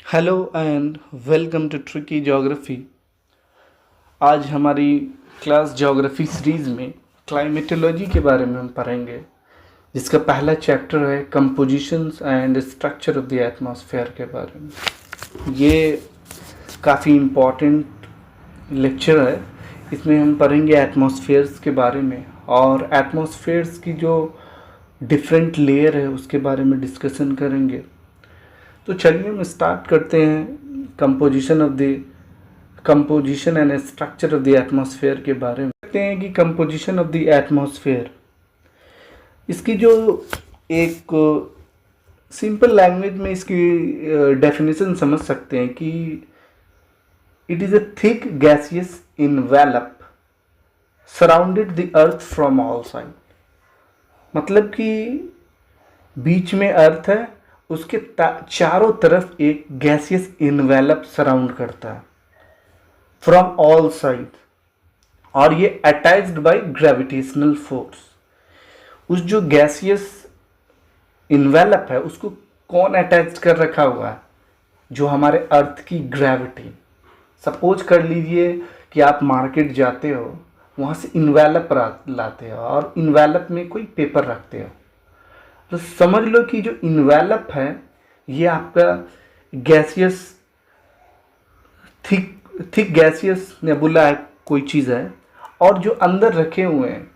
Hello and welcome to tricky geography. आज हमारी class geography series में क्लाइमेटोलॉजी के बारे में हम पढ़ेंगे, जिसका पहला चैप्टर है compositions and structure of the atmosphere के बारे में। ये काफ़ी इम्पॉर्टेंट लेक्चर है। इसमें हम पढ़ेंगे एटमॉस्फेयर्स के बारे में और एटमॉस्फेयर्स की जो डिफरेंट लेयर है उसके बारे में डिस्कशन करेंगे। तो चलिए हम स्टार्ट करते हैं composition and structure of the atmosphere के बारे में। कहते हैं कि कंपोजिशन ऑफ द एटमॉस्फेयर, इसकी जो एक सिंपल लैंग्वेज में इसकी डेफिनेशन समझ सकते हैं कि it is a thick gaseous envelope surrounded the earth from all side. मतलब कि बीच में अर्थ है, उसके चारों तरफ एक गैसियस इनवेलप सराउंड करता है फ्रॉम ऑल साइड, और ये अटैच्ड बाय ग्रेविटेशनल फोर्स। उस जो गैसियस इनवेलप है उसको कौन अटैच कर रखा हुआ है? जो हमारे अर्थ की ग्रेविटी। सपोज कर लीजिए कि आप मार्केट जाते हो, वहाँ से इनवेलप लाते हो और इनवेलप में कोई पेपर रखते हो, तो समझ लो कि जो इनवेलप है ये आपका गैसियस थिक गैसियस नेबुला है, कोई चीज़ है, और जो अंदर रखे हुए हैं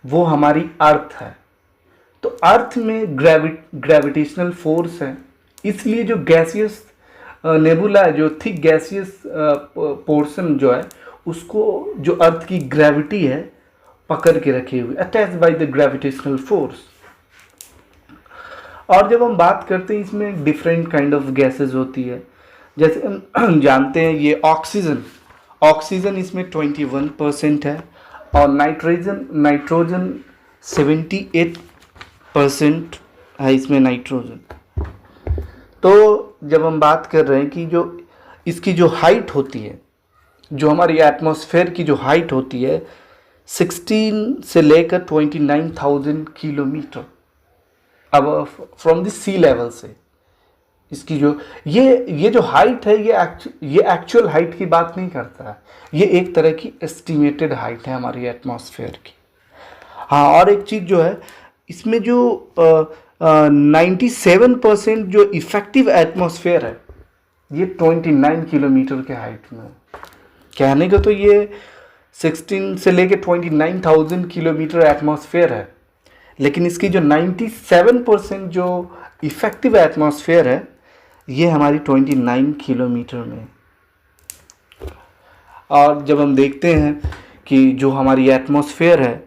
वो हमारी अर्थ है। तो अर्थ में ग्रेविटेशनल फोर्स है, इसलिए जो गैसियस नेबुला है, जो थिक गैसियस पोर्शन जो है, उसको जो अर्थ की ग्रेविटी है पकड़ के रखे हुए, attached by the gravitational force. और जब हम बात करते हैं, इसमें डिफरेंट काइंड ऑफ गैसेस होती है। जैसे हम जानते हैं ये ऑक्सीजन इसमें 21% है और नाइट्रोजन 78% है इसमें नाइट्रोजन। तो जब हम बात कर रहे हैं कि जो इसकी जो हाइट होती है, जो हमारी एटमॉस्फेयर की जो हाइट होती है 16 से लेकर 29,000 किलोमीटर अब फ्रॉम द सी लेवल से। इसकी जो ये जो हाइट है, ये एक्चुअल हाइट की बात नहीं करता है, ये एक तरह की एस्टिमेटेड हाइट है हमारी एटमॉस्फेयर की। हाँ, और एक चीज़ जो है इसमें जो 97% जो इफेक्टिव एटमॉस्फेयर है ये 29 किलोमीटर के हाइट में। कहने का तो ये 16 से लेकर 29,000 किलोमीटर एटमॉस्फेयर है, लेकिन इसकी जो 97% जो इफेक्टिव एटमॉस्फेयर है ये हमारी 29 किलोमीटर में। और जब हम देखते हैं कि जो हमारी एटमॉस्फेयर है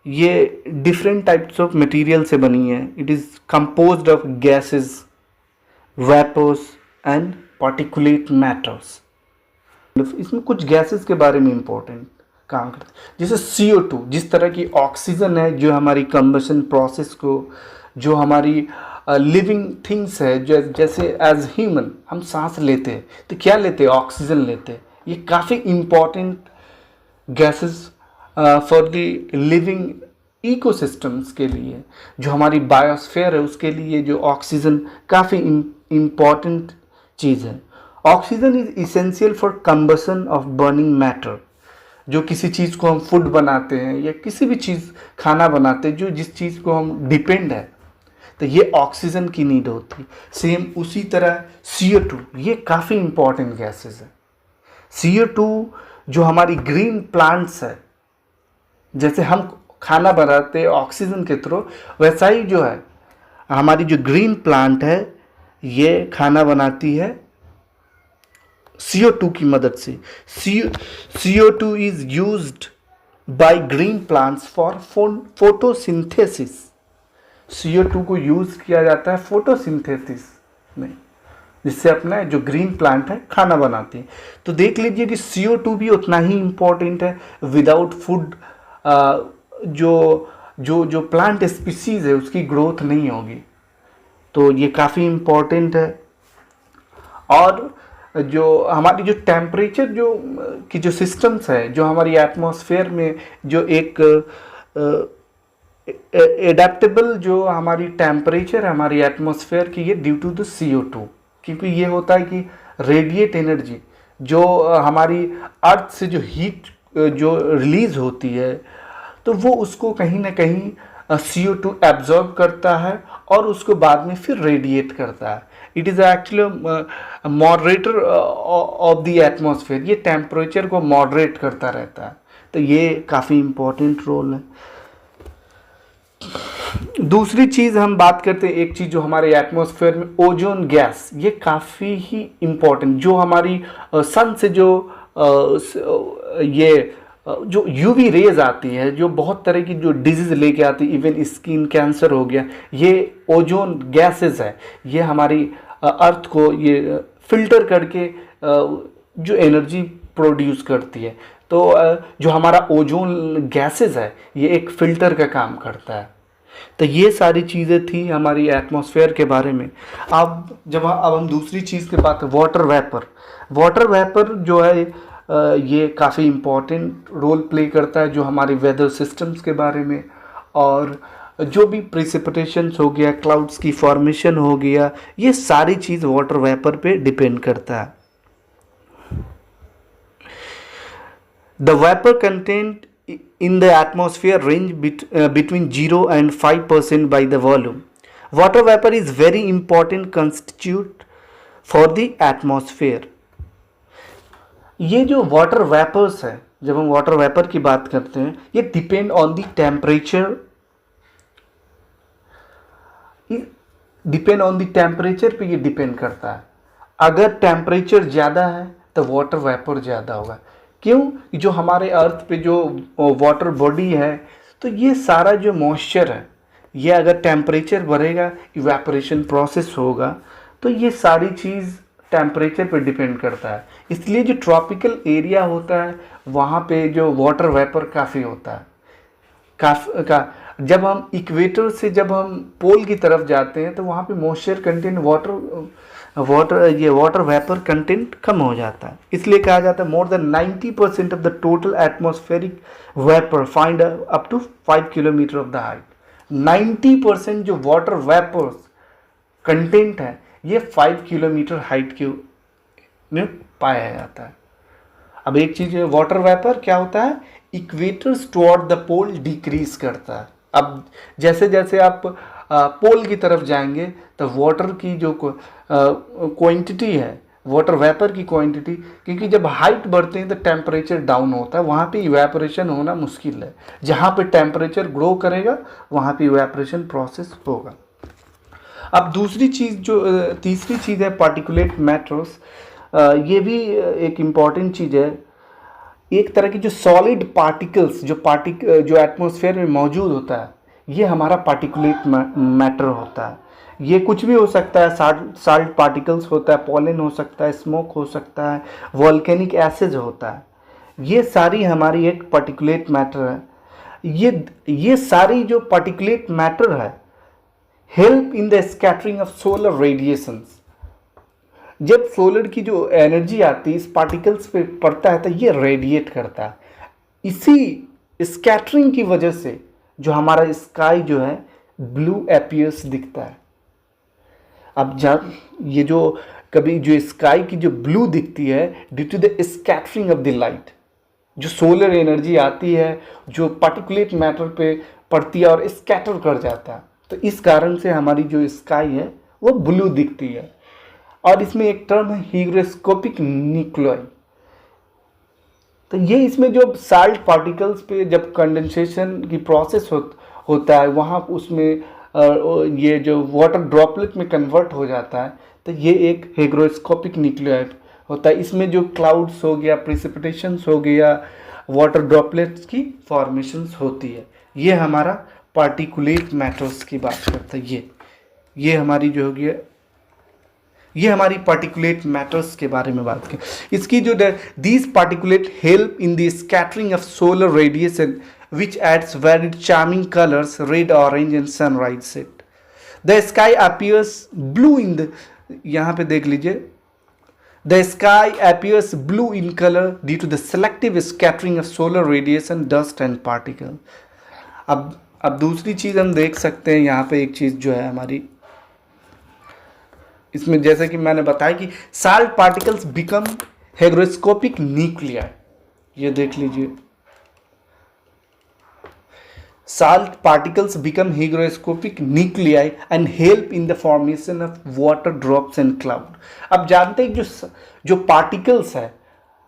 ये डिफरेंट टाइप्स ऑफ मटेरियल से बनी है। It is composed of gases, vapours and particulate matters. इसमें कुछ गैसेस के बारे में इंपॉर्टेंट काम करते हैं, जैसे CO2। जिस तरह की ऑक्सीजन है जो हमारी कंबशन प्रोसेस को, जो हमारी लिविंग थिंग्स है, जैसे एज ह्यूमन हम सांस लेते हैं तो क्या लेते हैं? ऑक्सीजन लेते हैं। ये काफ़ी important gases for the living ecosystems के लिए, जो हमारी बायोस्फीयर है उसके लिए जो ऑक्सीजन काफ़ी इम्पॉर्टेंट चीज़ है। Oxygen is essential for combustion of burning matter. जो किसी चीज़ को हम फूड बनाते हैं या किसी भी चीज़ खाना बनाते हैं, जो जिस चीज़ को हम डिपेंड है, तो ये ऑक्सीजन की नीड होती। सेम उसी तरह CO2, ये काफ़ी इंपॉर्टेंट गैसेस है। CO2 जो हमारी ग्रीन प्लांट्स है, जैसे हम खाना बनाते हैं ऑक्सीजन के थ्रू, वैसा ही जो है हमारी जो ग्रीन प्लांट है ये खाना बनाती है CO2 की मदद से। CO2 is used by green plants for photosynthesis. CO2 को यूज किया जाता है फोटोसिंथेसिस में, जिससे अपना जो ग्रीन प्लांट है खाना बनाते हैं। तो देख लीजिए कि CO2 भी उतना ही इम्पोर्टेंट है। विदाउट फूड जो प्लांट स्पीसीज है उसकी ग्रोथ नहीं होगी, तो ये काफ़ी इम्पोर्टेंट है। और जो हमारी जो टेम्परेचर की जो सिस्टम्स है, जो हमारी एटमॉस्फेयर में जो एक एडेप्टेबल जो हमारी टेम्परेचर है हमारी एटमॉस्फेयर की, ये ड्यू टू द CO2। क्योंकि ये होता है कि रेडिएट एनर्जी जो हमारी अर्थ से जो हीट जो रिलीज होती है, तो वो उसको कहीं ना कहीं CO2 एब्जॉर्ब करता है और उसको बाद में फिर रेडिएट करता है। It is actually moderator of the atmosphere, ये टेम्परेचर को मॉडरेट करता रहता है। तो ये काफ़ी इम्पोर्टेंट रोल है। दूसरी चीज़ हम बात करते हैं, एक चीज़ जो हमारे एटमॉस्फेयर में ओजोन गैस, ये काफ़ी ही इम्पोर्टेंट, जो हमारी सन से जो ये जो यूवी रेज आती है, जो बहुत तरह की जो डिजीज लेके आती है, इवन स्किन कैंसर हो गया, ये ओजोन गैसेस है। ये हमारी अर्थ को ये फिल्टर करके जो एनर्जी प्रोड्यूस करती है। तो जो हमारा ओजोन गैसेस है, ये एक फिल्टर का काम करता है। तो ये सारी चीज़ें थी हमारी एटमॉस्फेयर के बारे में। अब हम दूसरी चीज़ की बात, वाटर वेपर। वाटर वेपर जो है ये काफ़ी इम्पोर्टेंट रोल प्ले करता है जो हमारे वेदर सिस्टम्स के बारे में, और जो भी प्रिसिपिटेशंस हो गया, क्लाउड्स की फॉर्मेशन हो गया, ये सारी चीज़ वाटर वेपर पे डिपेंड करता है। The vapour content in the atmosphere range between 0 and 5% by the volume. Water vapor is very important constitute for the atmosphere. ये जो वाटर वेपर्स है, जब हम वाटर वेपर की बात करते हैं, ये डिपेंड ऑन द टेम्परेचर, पे ये डिपेंड करता है। अगर टेम्परेचर ज़्यादा है तो वाटर वेपर ज़्यादा होगा। क्यों? जो हमारे अर्थ पे जो वाटर बॉडी है, तो ये सारा जो मॉइस्चर है, ये अगर टेम्परेचर बढ़ेगा, इवेपोरेशन प्रोसेस होगा, तो ये सारी चीज़ टेम्परेचर पे डिपेंड करता है। इसलिए जो ट्रॉपिकल एरिया होता है, वहाँ पे जो वाटर वेपर काफ़ी होता है। जब हम इक्वेटर से जब हम पोल की तरफ जाते हैं, तो वहाँ पे moisture content water vapour content कम हो जाता है। इसलिए कहा जाता है more than 90% of the total atmospheric vapour find up to 5 kilometre of the height. 90% जो वाटर वेपर्स कंटेंट है, ये 5 किलोमीटर हाइट के में पाया जाता है। अब एक चीज़, वाटर वेपर क्या होता है, equators toward the pole decreases करता है। अब जैसे जैसे आप पोल की तरफ जाएंगे, तो वाटर की जो क्वांटिटी है, वाटर वेपर की क्वांटिटी, क्योंकि जब हाइट बढ़ते हैं तो टेम्परेचर डाउन होता है, वहाँ पे इवेपोरेशन होना मुश्किल है। जहाँ पे टेम्परेचर ग्रो करेगा, वहाँ पे इवेपोरेशन प्रोसेस होगा। अब दूसरी चीज़, जो तीसरी चीज़ है पार्टिकुलेट मैटर्स। ये भी एक इम्पॉर्टेंट चीज़ है। एक तरह की जो सॉलिड पार्टिकल्स जो एटमॉस्फेयर में मौजूद होता है, ये हमारा पार्टिकुलेट मैटर होता है। ये कुछ भी हो सकता है, साल्ट पार्टिकल्स होता है, पॉलन हो सकता है, स्मोक हो सकता है, वॉल्केनिक एसिड होता है। ये सारी हमारी एक पार्टिकुलेट मैटर है। ये सारी जो पार्टिकुलेट मैटर है, help in the scattering of solar radiations. जब सोलर की जो एनर्जी आती है इस पार्टिकल्स पे पड़ता है, तो ये रेडिएट करता है। इसी स्कैटरिंग की वजह से जो हमारा स्काई जो है ब्लू अपीयर्स दिखता है। अब जब ये जो कभी जो स्काई की जो ब्लू दिखती है, due to the scattering of the light, जो सोलर एनर्जी आती है, जो पार्टिकुलेट मैटर पे पड़ती है और स्कैटर कर जाता है, तो इस कारण से हमारी जो स्काई है वो ब्लू दिखती है। और इसमें एक टर्म है हिग्रोस्कोपिक न्यूक्लियाई। तो ये इसमें जो साल्ट पार्टिकल्स पे जब कंडेंसेशन की प्रोसेस होता है, वहाँ उसमें ये जो वाटर ड्रॉपलेट में कन्वर्ट हो जाता है, तो ये एक हिग्रोस्कोपिक न्यूक्लियाई होता है। इसमें जो क्लाउड्स हो गया, प्रिसिपिटेशंस हो गया, वाटर ड्रॉपलेट्स की फॉर्मेशंस होती है। ये हमारा पार्टिकुलेट मैटर्स की बात करता है। ये हमारी जो होगी, ये हमारी पार्टिकुलेट मैटर्स के बारे में बात करें। इसकी जो these particulate help in the scattering of solar radiation which aids very charming colours, red, orange and sunrise set. The sky appears blue in the, यहाँ पे देख लीजिए, the sky appears blue in colour due to the selective scattering of solar radiation, dust and particle. अब दूसरी चीज़ हम देख सकते हैं यहाँ पे, एक चीज़ जो है हमारी, इसमें जैसे कि मैंने बताया कि salt particles become hygroscopic nuclei, ये देख लीजिए, salt particles become hygroscopic nuclei and help in the formation of water drops and cloud. अब जानते हैं जो पार्टिकल्स है,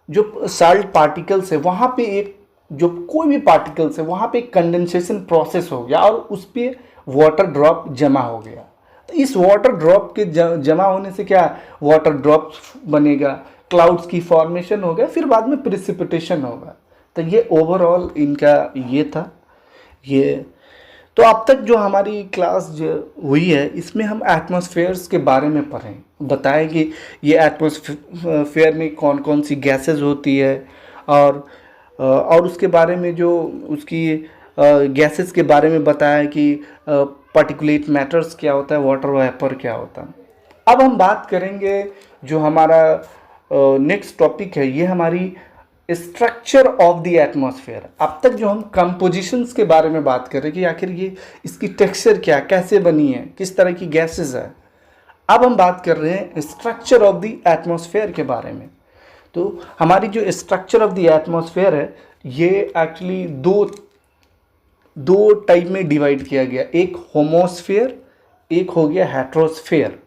जो साल्ट पार्टिकल्स है, वहाँ पे एक जो कोई भी पार्टिकल्स है वहाँ पे एक कंडेंसेशन प्रोसेस हो गया और उस पर वाटर ड्रॉप जमा हो गया। तो इस वाटर ड्रॉप के जमा होने से क्या वाटर ड्रॉप बनेगा, क्लाउड्स की फॉर्मेशन हो गया, फिर बाद में प्रिसिपिटेशन होगा। तो ये ओवरऑल इनका ये था। ये तो अब तक जो हमारी क्लास जो हुई है इसमें हम एटमॉस्फेयर्स के बारे में पढ़ें, बताएं कि ये एटमॉस्फेयर में कौन कौन सी गैसेस होती है और उसके बारे में जो उसकी गैसेस के बारे में बताया कि पार्टिकुलेट मैटर्स क्या होता है, वाटर वेपर क्या होता है। अब हम बात करेंगे जो हमारा नेक्स्ट टॉपिक है, ये हमारी स्ट्रक्चर ऑफ द एटमॉस्फेयर। अब तक जो हम कंपोजिशंस के बारे में बात कर रहे हैं कि आखिर ये इसकी टेक्सचर क्या, कैसे बनी है, किस तरह की गैसेस है। अब हम बात कर रहे हैं स्ट्रक्चर ऑफ द एटमॉस्फेयर के बारे में। तो हमारी जो स्ट्रक्चर ऑफ द एटमॉस्फेयर है ये एक्चुअली दो टाइप में डिवाइड किया गया, एक होमोस्फेयर, एक हो गया हेट्रोस्फेयर।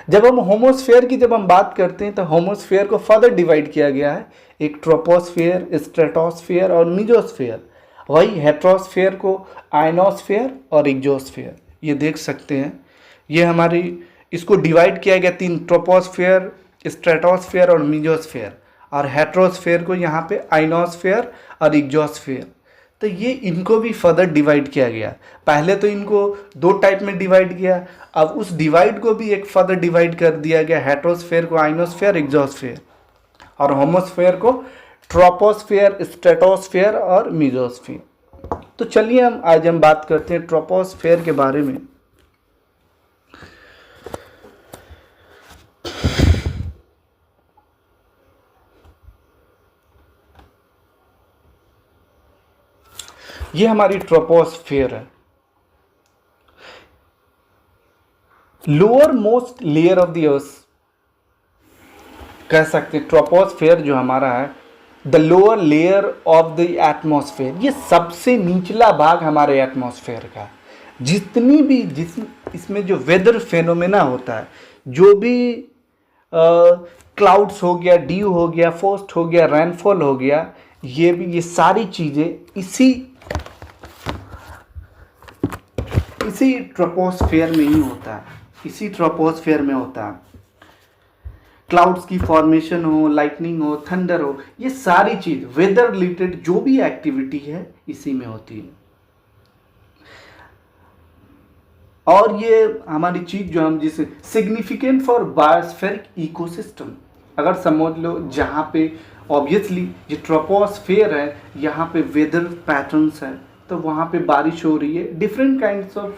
जब हम होमोस्फेयर की बात करते हैं तो होमोस्फेयर को फर्दर डिवाइड किया गया है, एक ट्रोपोस्फेयर, स्ट्रेटोस्फेयर और मीजोस्फेयर। वही हेट्रोस्फेयर को आयनोस्फेयर और एक्सोस्फेयर, ये देख सकते हैं। ये हमारी इसको डिवाइड किया गया तीन, ट्रोपोस्फेयर, स्ट्रेटोस्फेयर और मीजोस्फेयर, और हेट्रोस्फेयर को यहाँ पे आयनोस्फेयर और एक्सोस्फेयर। तो ये इनको भी फर्दर डिवाइड किया गया। पहले तो इनको दो टाइप में डिवाइड किया, अब उस डिवाइड को भी एक फर्दर डिवाइड कर दिया गया, हेट्रोस्फेयर को आयनोस्फेयर, एक्सोस्फेयर, और होमोस्फेयर को ट्रोपोस्फेयर, स्ट्रेटोस्फेयर और मीजोस्फेयर। तो चलिए आज हम बात करते हैं ट्रोपोस्फेयर के बारे में। ये हमारी ट्रोपोस्फेयर है, lower most layer of the earth कह सकते हैं। ट्रोपोस्फेयर जो हमारा है, the lower layer of the atmosphere, ये सबसे निचला भाग हमारे एटमॉस्फेयर का। जितनी भी इसमें जो वेदर फेनोमेना होता है, जो भी क्लाउड्स हो गया, ड्यू हो गया, फ्रॉस्ट हो गया, रेनफॉल हो गया, ये सारी चीज़ें इसी ट्रोपोस्फेयर में ही होता है, इसी ट्रोपोस्फेयर में होता है। क्लाउड्स की फॉर्मेशन हो, लाइटनिंग हो, थंडर हो, ये सारी चीज वेदर रिलेटेड जो भी एक्टिविटी है इसी में होती है। और ये हमारी चीज जो हम जिसे सिग्निफिकेंट फॉर बायोस्फेरिक इकोसिस्टम, अगर समझ लो जहाँ पे ऑब्वियसली जो ट्रोपोस्फेयर है यहाँ पे वेदर पैटर्न्स है, तो वहाँ पे बारिश हो रही है, different kinds of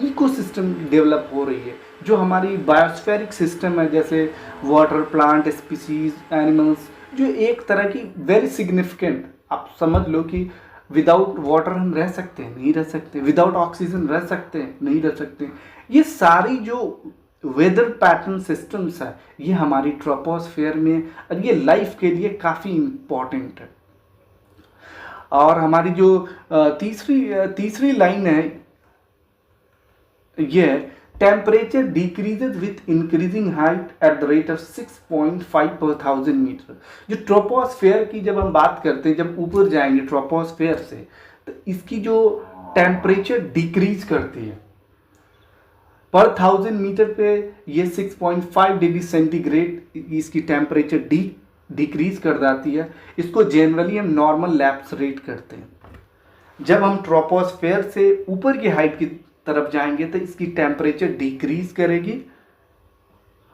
ecosystem develop हो रही है। जो हमारी बायोस्फेरिक सिस्टम है, जैसे वाटर, प्लांट स्पीसीज, एनिमल्स, जो एक तरह की वेरी सिग्निफिकेंट, आप समझ लो कि विदाउट वाटर हम रह सकते हैं, नहीं रह सकते, विदाउट ऑक्सीजन रह सकते हैं, नहीं रह सकते। ये सारी जो वेदर पैटर्न सिस्टम्स है ये हमारी ट्रोपोस्फेयर में, और ये लाइफ के लिए काफ़ी इम्पॉर्टेंट है। और हमारी जो तीसरी लाइन है ये temperature decreases with increasing height at the rate of 6.5 per 1000 metre. जो ट्रोपोस्फेयर की जब हम बात करते हैं, जब ऊपर जाएंगे ट्रोपोस्फेयर से, तो इसकी जो टेम्परेचर डिक्रीज करती है पर 1000 मीटर पे, ये 6.5 डिग्री सेंटीग्रेड इसकी टेम्परेचर डिक्रीज कर जाती है। इसको जनरली हम नॉर्मल लैप्स रेट करते हैं। जब हम ट्रोपोस्फेयर से ऊपर की हाइट की तरफ जाएंगे तो इसकी टेम्परेचर डिक्रीज करेगी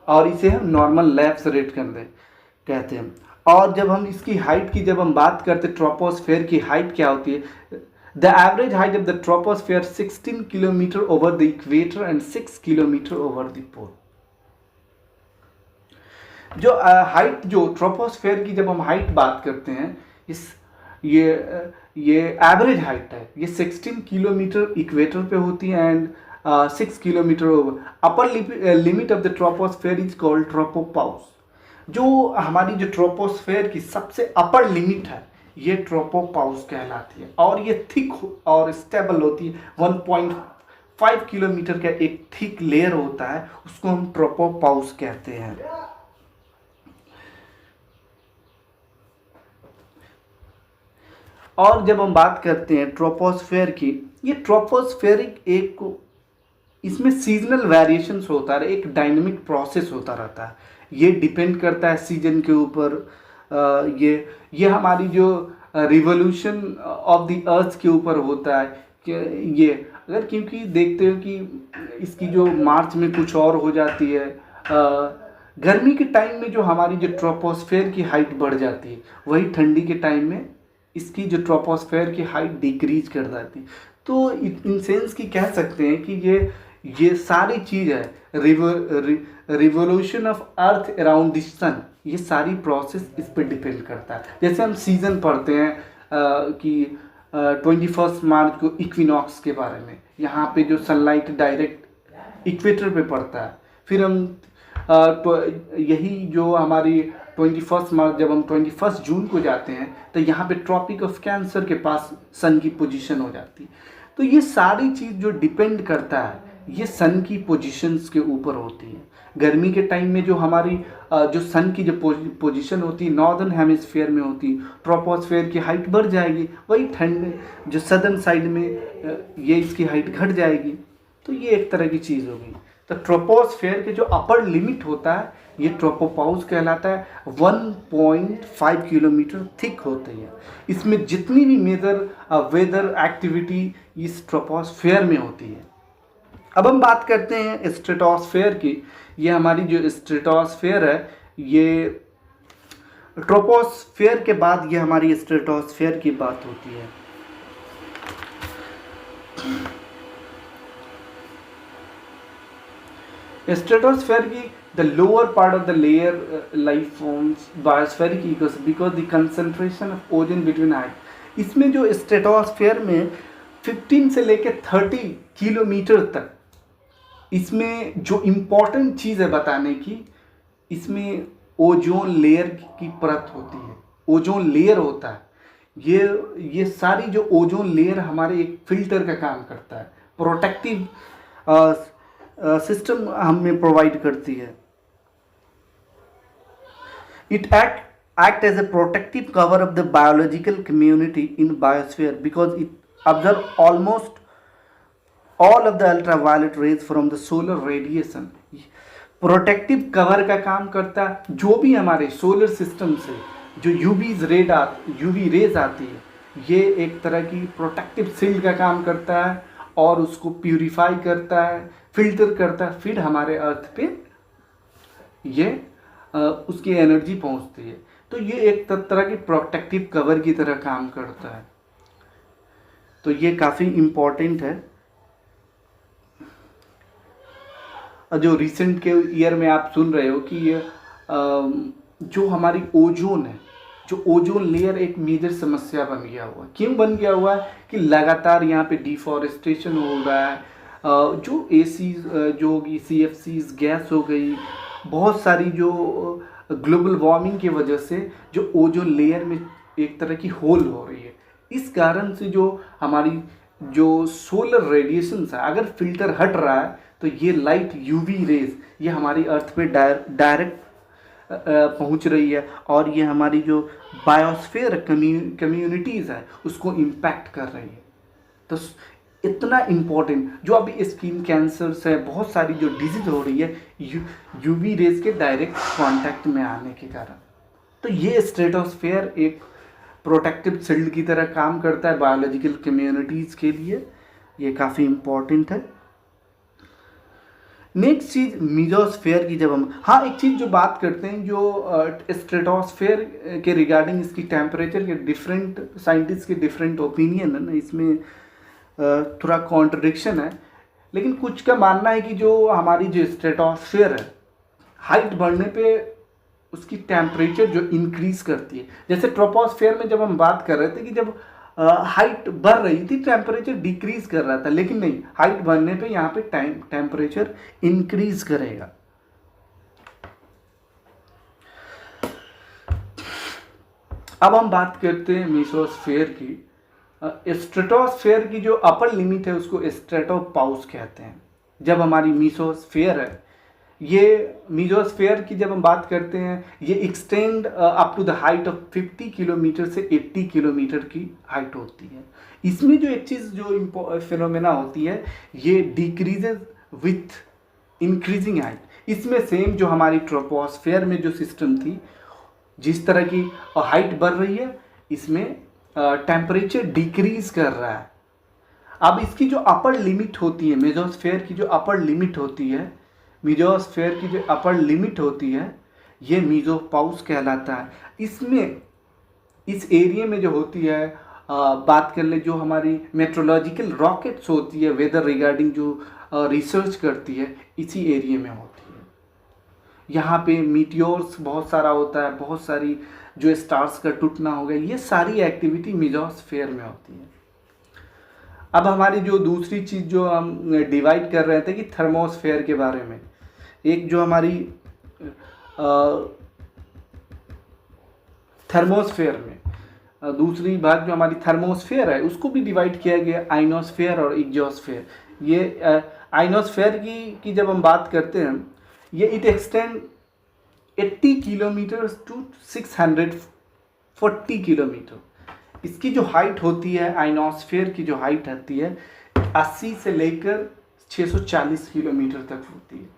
और इसे हम नॉर्मल लैप्स रेट कहते हैं। और जब हम इसकी हाइट की जब हम बात करते हैं, ट्रोपोस्फेयर की हाइट क्या होती है, the average height of the troposphere 16 kilometre over the equator and 6 kilometre over the pole. जो हाइट, जो ट्रोपोस्फेयर की जब हम हाइट बात करते हैं, ये एवरेज हाइट है, ये 16 किलोमीटर इक्वेटर पे होती है and 6 kilometre over. Upper limit of the troposphere is called tropopause. जो हमारी जो ट्रोपोस्फेयर की सबसे अपर लिमिट है ये ट्रोपोपाउस कहलाती है, और ये थिक और स्टेबल होती है। 1.5 किलोमीटर का एक थिक लेयर होता है, उसको हम ट्रोपोपाउस कहते हैं। और जब हम बात करते हैं ट्रोपोस्फेयर की, ये ट्रोपोस्फेरिक एक इसमें सीजनल वेरिएशंस होता है, एक डायनेमिक प्रोसेस होता रहता है। ये डिपेंड करता है सीजन के ऊपर। ये हमारी जो रिवोल्यूशन ऑफ द अर्थ के ऊपर होता है कि ये अगर, क्योंकि देखते हो कि इसकी जो मार्च में कुछ और हो जाती है, गर्मी के टाइम में जो हमारी जो ट्रोपोस्फेयर की हाइट बढ़ जाती है, वही ठंडी के टाइम में इसकी जो ट्रोपोस्फेयर की हाइट डिक्रीज कर जाती है। तो इन सेंस की कह सकते हैं कि ये सारी चीज़ है revolution of earth around the sun, ये सारी प्रोसेस इस पर डिपेंड करता है। जैसे हम सीज़न पढ़ते हैं कि 21 मार्च को इक्विनॉक्स के बारे में, यहाँ पे जो सनलाइट डायरेक्ट इक्वेटर पे पड़ता है। फिर हम यही जो हमारी 21 मार्च, जब हम 21 जून को जाते हैं तो यहाँ पे ट्रॉपिक ऑफ कैंसर के पास सन की पोजीशन हो जाती है। तो ये सारी चीज़ जो डिपेंड करता है ये सन की पोजीशंस के ऊपर होती है। गर्मी के टाइम में जो हमारी जो सन की जो पोजीशन होती है नॉर्दर्न हेमिस्फीयर में होती है, ट्रोपोस्फेयर की हाइट बढ़ जाएगी। वही ठंड जो सदर्न साइड में ये इसकी हाइट घट जाएगी। तो ये एक तरह की चीज़ होगी। तो ट्रोपोस्फेयर के जो अपर लिमिट होता है ये ट्रोपोपाउस कहलाता है। 1.5 किलोमीटर थिक होती है। इसमें जितनी भी मेजर वेदर एक्टिविटी इस ट्रोपोस्फेयर में होती है। अब हम बात करते हैं स्ट्रेटोस्फेयर की। ये हमारी जो स्ट्रेटोस्फेयर है, ये ट्रोपोस्फेयर के बाद ये हमारी स्ट्रेटोस्फेयर की बात होती है। स्ट्रेटोस्फेयर की the lower part of the layer life forms biospheric ecosystem because the concentration of ozone between height. इसमें जो स्ट्रेटोस्फेयर में 15 से लेकर 30 किलोमीटर तक, इसमें जो इम्पोर्टेंट चीज़ है बताने की, इसमें ओजोन लेयर की परत होती है, ओजोन लेयर होता है। ये सारी जो ओजोन लेयर हमारे एक फिल्टर का काम करता है, प्रोटेक्टिव सिस्टम हमें प्रोवाइड करती है। It act as a protective cover of the biological community in biosphere because it absorbs almost all of the ultraviolet rays from the solar radiation। Protective cover का काम करता है। जो भी हमारे सोलर सिस्टम से जो यूवी रेज आती है, ये एक तरह की प्रोटेक्टिव शील्ड का काम करता है और उसको प्यूरिफाई करता है, फिल्टर करता है, फिर हमारे अर्थ पे ये उसकी एनर्जी पहुंचती है। तो ये एक तरह की प्रोटेक्टिव कवर की तरह काम करता है। तो ये काफ़ी इम्पोर्टेंट है। जो रिसेंट के ईयर में आप सुन रहे हो कि जो हमारी ओजोन है, जो ओजोन लेयर एक मेजर समस्या बन गया हुआ है। क्यों बन गया हुआ है कि लगातार यहाँ पे डिफॉरेस्टेशन हो रहा है, जो एसीज जो होगी, CFCs गैस हो गई, बहुत सारी जो ग्लोबल वार्मिंग की वजह से जो ओजोन लेयर में एक तरह की होल हो रही है। इस कारण से जो हमारी जो सोलर रेडिएशन है, अगर फिल्टर हट रहा है तो ये लाइट यूवी रेज ये हमारी अर्थ पे डायरेक्ट पहुंच रही है, और ये हमारी जो बायोस्फीयर कम्युनिटीज़ है उसको इम्पैक्ट कर रही है। तो इतना इम्पोर्टेंट जो अभी स्किन कैंसर्स है, बहुत सारी जो डिजीज हो रही है यूवी रेज के डायरेक्ट कांटेक्ट में आने के कारण। तो ये स्ट्रेटोस्फेयर एक प्रोटेक्टिव शील्ड की तरह काम करता है बायोलॉजिकल कम्युनिटीज़ के लिए। ये काफ़ी इम्पोर्टेंट है। नेक्स्ट चीज़ मीजोस्फेयर की, जब हम एक चीज़ जो बात करते हैं, जो स्ट्रेटोस्फेयर के रिगार्डिंग इसकी टेम्परेचर के डिफरेंट साइंटिस्ट के डिफरेंट ओपिनियन है ना, इसमें थोड़ा कॉन्ट्रडिक्शन है। लेकिन कुछ का मानना है कि जो हमारी जो स्ट्रेटोस्फेयर है, हाइट बढ़ने पे उसकी टेम्परेचर जो इंक्रीज करती है। जैसे ट्रोपोस्फेयर में जब हम बात कर रहे थे कि जब हाइट बढ़ रही थी, टेम्परेचर डिक्रीज कर रहा था, लेकिन नहीं, हाइट बढ़ने पे यहाँ पे टेम्परेचर इंक्रीज करेगा। अब हम बात करते हैं मेसोस्फेयर की। स्ट्रेटोस्फेयर की जो अपर लिमिट है उसको स्ट्रेटोपाउस कहते हैं। जब हमारी मेसोस्फेयर है, ये मेसोस्फेयर की जब हम बात करते हैं, ये extend up to the height of 50 kilometre से 80 किलोमीटर की हाइट होती है। इसमें जो एक चीज़ जो फिनोमेना होती है, ये डिक्रीजेज विथ इंक्रीजिंग हाइट। इसमें सेम जो हमारी ट्रोपोस्फेयर में जो सिस्टम थी, जिस तरह की हाइट बढ़ रही है, इसमें टेम्परेचर डिक्रीज कर रहा है। अब इसकी जो अपर लिमिट होती है, मेसोस्फेयर की जो अपर लिमिट होती है, मेसोस्फेयर की जो अपर लिमिट होती है, ये मेसोपाउस कहलाता है। इसमें इस एरिया में जो होती है, बात कर ले जो हमारी मेट्रोलॉजिकल रॉकेट्स होती है, वेदर रिगार्डिंग जो रिसर्च करती है, इसी एरिया में होती है। यहाँ पे मीटियोर्स बहुत सारा होता है, बहुत सारी जो स्टार्स का टूटना हो गया, ये सारी एक्टिविटी मेसोस्फेयर में होती है। अब हमारी जो दूसरी चीज़ जो हम डिवाइड कर रहे थे कि थर्मोस्फेयर के बारे में, एक जो हमारी थर्मोस्फेयर में दूसरी भाग जो हमारी थर्मोस्फेयर है, उसको भी डिवाइड किया गया आइनोस्फेयर और एक्सोस्फेयर। ये आइनोस्फेयर की जब हम बात करते हैं, ये it extend 80 kilometre to 640 kilometre. इसकी जो हाइट होती है, आइनोस्फेयर की जो हाइट होती है, 80 से लेकर 640 किलोमीटर तक होती है।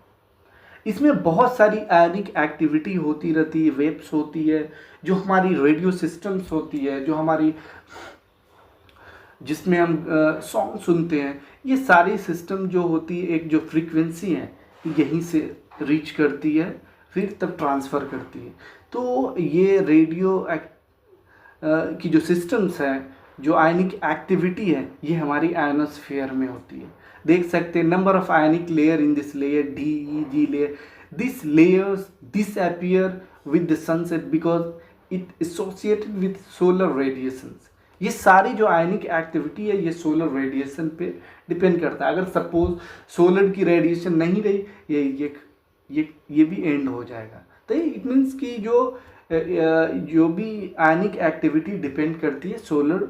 इसमें बहुत सारी आयनिक एक्टिविटी होती रहती है, वेव्स होती है, जो हमारी रेडियो सिस्टम्स होती है, जो हमारी जिसमें हम सॉन्ग सुनते हैं, ये सारी सिस्टम जो होती है, एक जो फ्रीक्वेंसी है, यहीं से रीच करती है, फिर तब ट्रांसफ़र करती है। तो ये रेडियो की जो सिस्टम्स हैं, जो आयनिक एक्टिविटी है, ये हमारी आयनोस्फेयर में होती है। देख सकते हैं number of ionic layer in this layer, D E G layer, this layers disappear with the sunset because it associated with solar radiations. ये सारी जो आयनिक एक्टिविटी है, ये सोलर रेडिएशन पे डिपेंड करता है। अगर सपोज सोलर की रेडिएशन नहीं रही, ये भी एंड हो जाएगा। तो इट मीन्स कि जो भी आयनिक एक्टिविटी डिपेंड करती है सोलर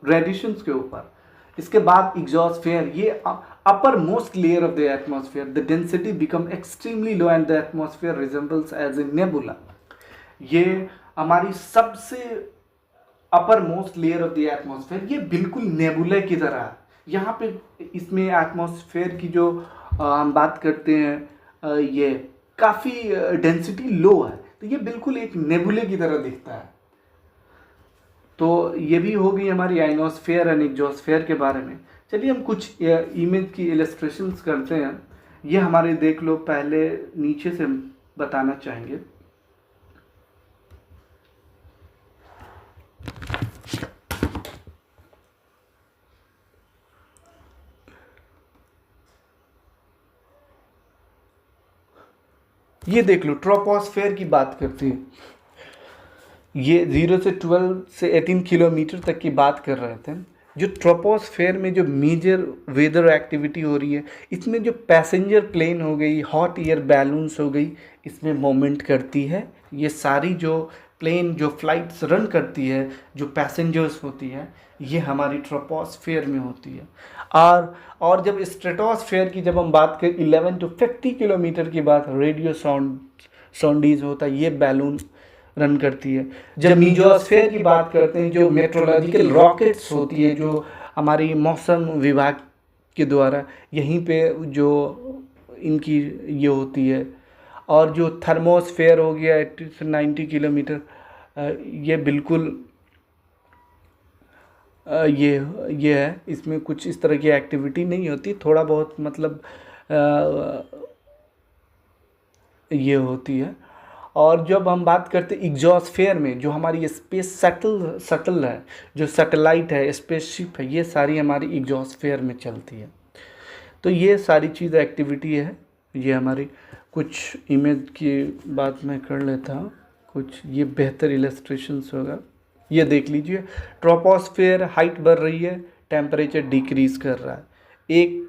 रेडिएशंस के ऊपर। इसके बाद एग्जॉस्फेयर, ये upper most layer of the atmosphere, the density become extremely low and the atmosphere resembles as a nebula. ये हमारी सबसे upper most layer of the atmosphere, ये बिल्कुल नेबुला की तरह है। यहाँ पे इसमें एटमॉस्फेयर की जो हम बात करते हैं, ये काफ़ी डेंसिटी लो है, तो ये बिल्कुल एक नेबुले की तरह दिखता है। तो ये भी हो गई हमारी आइनोस्फेयर एंड एक्सोस्फेयर के बारे में। चलिए हम कुछ इमेज की इलस्ट्रेशंस करते हैं। ये हमारे देख लो, पहले नीचे से बताना चाहेंगे। ये देख लो, ट्रोपोस्फेयर की बात करते हैं। ये 0 से 12 से 18 किलोमीटर तक की बात कर रहे थे। जो ट्रोपोस्फेयर में जो मेजर वेदर एक्टिविटी हो रही है, इसमें जो पैसेंजर प्लेन हो गई, हॉट एयर बैलून्स हो गई, इसमें मूवमेंट करती है। ये सारी जो प्लेन जो फ्लाइट्स रन करती है, जो पैसेंजर्स होती है, ये हमारी ट्रोपोस्फेयर में होती है। और जब स्ट्रेटोस्फेयर की जब हम बात करें, 11 to 50 किलोमीटर की बात, रेडियो साउंडीज होता है, ये बैलून रन करती है। जब मेसोस्फेयर की बात करते हैं, जो मेट्रोलॉजिकल रॉकेट्स होती है, जो हमारी मौसम विभाग के द्वारा यहीं पे जो इनकी ये होती है। और जो थर्मोस्फेयर हो गया 80 से 90 किलोमीटर, ये बिल्कुल ये है, इसमें कुछ इस तरह की एक्टिविटी नहीं होती, थोड़ा बहुत मतलब ये होती है। और जब हम बात करते हैं एक्सोस्फेयर में, जो हमारी स्पेस शटल है, जो सैटेलाइट है, स्पेसशिप है, ये सारी हमारी एक्सोस्फेयर में चलती है। तो ये सारी चीज़ एक्टिविटी है। ये हमारी कुछ इमेज की बात मैं कर लेता हूँ, कुछ ये बेहतर इलस्ट्रेशंस होगा। ये देख लीजिए, ट्रोपोस्फेयर हाइट बढ़ रही है, टेम्परेचर डिक्रीज कर रहा है। एक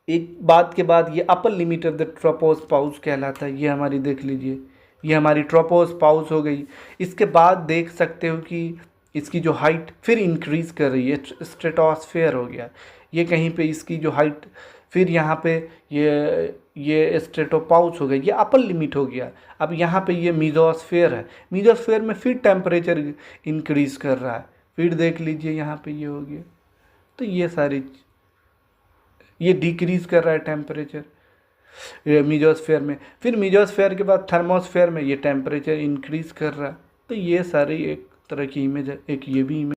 एक बात के बाद ये upper limit of the tropopause कहलाता है। ये हमारी देख लीजिए, ये हमारी ट्रोपोस पाउच हो गई। इसके बाद देख सकते हो कि इसकी जो हाइट फिर इंक्रीज कर रही है, स्ट्रेटोस्फेयर हो गया। ये कहीं पे इसकी जो हाइट फिर यहाँ पे ये स्ट्रेटोपाउच हो गया, ये अपर लिमिट हो गया। अब यहाँ पे ये मीजोस्फेयर है, मीजोस्फेयर में फिर टेम्परेचर इंक्रीज कर रहा है, फिर देख लीजिए यहाँ पे ये हो गया। तो ये सारी ये डिक्रीज कर रहा है टेम्परेचर मीजोस्फेयर में। फिर मीजोस्फेयर के बाद थर्मोस्फेयर में ये टेम्परेचर इंक्रीज कर रहा है। तो ये सारी एक तरह की इमेज है। एक ये भी इमेज